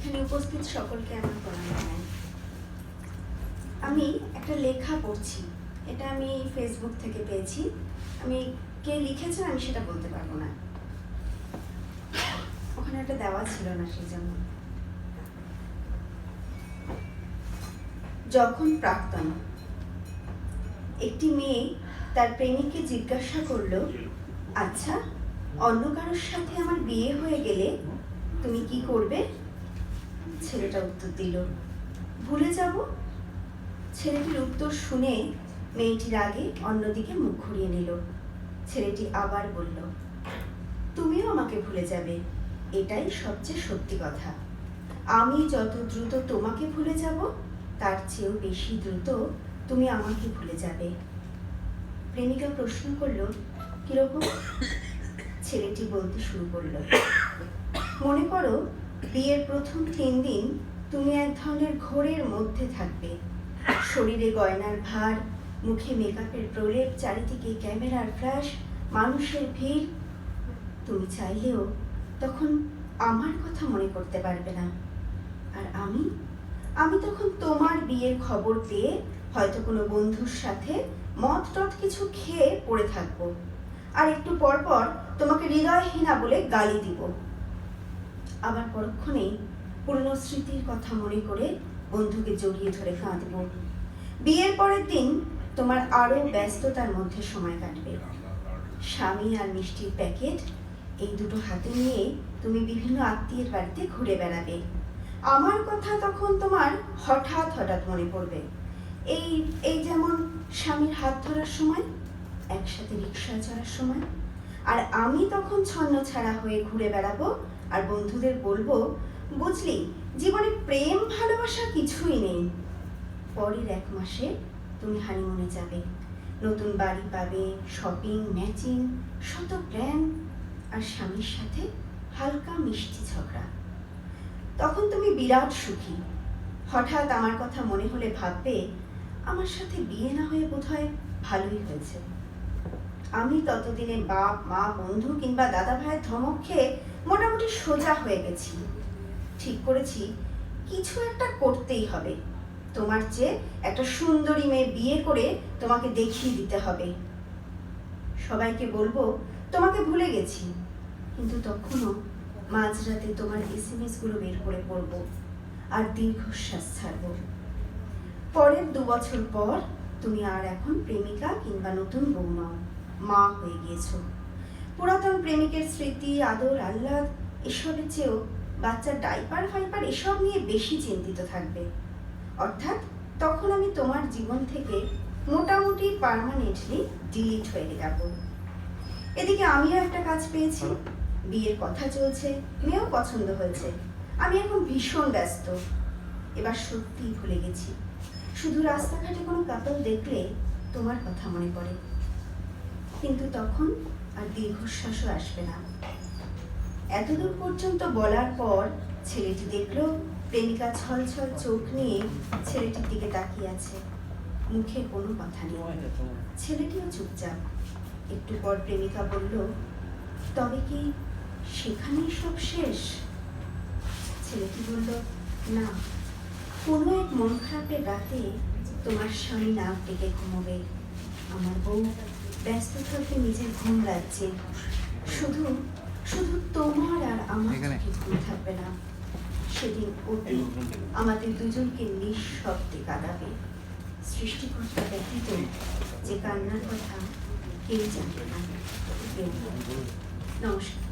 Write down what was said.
এখানে উপস্থিত সকলকে আমার প্রণাম জানাই। আমি একটা লেখা পড়ছি, এটা আমি ফেসবুক থেকে পেয়েছি। আমি কে লিখেছেন আমি সেটা বলতে পারবো না, ওখানে একটা দেওয়া ছিল না, সেই জন্য। যখন প্রাক্তন একটি মেয়ে তার প্রেমিককে জিজ্ঞাসা করলো, আচ্ছা অন্য কারোর সাথে আমার বিয়ে হয়ে গেলে তুমি কি করবে? ছেলেটা উত্তর দিল, ভুলে যাব। ছেলেটির উত্তর শুনে মেয়েটির আগে অন্যদিকে মুখ ঘুরিয়ে নিল। ছেলেটি আবার বলল, তুমিও আমাকে ভুলে যাবে, এটাই সবচেয়ে সত্যি কথা। আমি যত দ্রুত তোমাকে ভুলে যাব তার চেয়েও বেশি দ্রুত তুমি আমাকে ভুলে যাবে। প্রেমিকা প্রশ্ন করল, কিরকম? ছেলেটি বলতে শুরু করলো, মনে করো বিয়ের প্রথম 3 দিন তুমি এক ধরনের ঘোরের মধ্যে থাকবে। শরীরে গয়নার ভার, মুখে মেকআপের প্রলেপ, চারিদিকে ক্যামেরার ফ্ল্যাশ, মানুষের ভিড়। তুমি চাইলেও তখন আমার কথা মনে করতে পারবে না। আর আমি তখন তোমার বিয়ের খবর পেয়ে হয়তো কোনো বন্ধুর সাথে মদ টদ কিছু খেয়ে পড়ে থাকবো, আর একটু পর পর তোমাকে হৃদয়হীনা বলে গালি দিব। আবার পরক্ষণেই পুরনো স্মৃতির কথা মনে করে বন্ধুকে জড়িয়ে ধরে কাঁদব। বিয়ের পরের দিন তোমার আরো ব্যস্ততার মধ্যে সময় কাটবে। স্বামী আর মিষ্টির প্যাকেট এই দুটো হাতে নিয়ে তুমি বিভিন্ন আত্মীয়ের বাড়িতে ঘুরে বেড়াবে। আমার কথা তখন তোমার হঠাৎ হঠাৎ মনে পড়বে। এই যেমন স্বামীর হাত ধরার সময়, একসাথে রিকশায় চড়ার সময়। আর আমি তখন ছন্নছাড়া হয়ে ঘুরে বেড়াবো আর বন্ধুদের বলবো, বুঝলি জীবনে প্রেম ভালোবাসা কিছুই নেই। পরের 1 মাসে তুমি হানিমুনে যাবে, নতুন বাড়ি পাবে, শপিং, ম্যাচিং, শত প্ল্যান, আর স্বামীর সাথে হালকা মিষ্টি ঝগড়া। তখন তুমি বিরাট সুখী। হঠাৎ আমার কথা মনে হলে ভাববে, আমার সাথে বিয়ে না হয়ে বোধহয় ভালোই হয়েছে। আমি ততদিনে বাপ, মা, বন্ধু কিংবা দাদা ভাইয়ের ধমক খেয়ে মোটামুটি সোজা হয়ে গেছি। ঠিক করেছি কিছু একটা করতেই হবে। তোমার চেয়ে একটা সুন্দরী মেয়ে বিয়ে করে তোমাকে দেখিয়ে দিতে হবে। সবাইকে বলবো তোমাকে ভুলে গেছি, কিন্তু তখনও মাঝরাতে তোমার SMS গুলো বের করে পড়বো আর দীর্ঘশ্বাস ছাড়বো। পরের 2 বছর পর তুমি আর এখন প্রেমিকা কিংবা নতুন বউ নও, মা হয়ে গিয়েছো। পুরাতন প্রেমিকের স্মৃতি, আদর, আহ্লাদ এসবের চেয়েও বাচ্চার ডাইপার ফাইপার এসব নিয়ে বেশি চিন্তিত থাকবে। অর্থাৎ তখন আমি তোমার জীবন থেকে মোটামুটি পার্মানেন্টলি ডিলিট হয়ে যাব। এদিকে আমিও একটা কাজ পেয়েছি, বিয়ের কথা চলছে, মেয়েও পছন্দ হয়েছে। আমি এখন ভীষণ ব্যস্ত। এবার সত্যিই ভুলে গেছি। শুধু রাস্তাঘাটে কোনো কাপল দেখলে তোমার কথা মনে পড়ে, কিন্তু তখন আর দীর্ঘশ্বাসও আসবে না। এতদূর পর্যন্ত বলার পর ছেলেটি দেখলো প্রেমিকা ছলছল চোখ নিয়ে ছেলেটির দিকে তাকিয়ে আছে, মুখে কোনো কথা নেই। ছেলেটিও চুপচাপ। একটু পর প্রেমিকা বলল, তবে কি সেখানেই সব শেষ? ছেলেটি বলল, না, কোনো এক মন খারাপের রাতে তোমার স্বামী নাক ডেকে ঘুমোবে, আমার বউ ব্যস্ত থাকবে নিজের ঘুম রাজ্যে। শুধু শুধু তোমার আর আমার ঘুম থাকবে না। সেদিন অতি আমাদের দুজনকে নিঃশব্দে কাঁদাবে। সৃষ্টিকর্তা ব্যতীত যে কান্নার কথা কেউ জানে না। নমস্কার।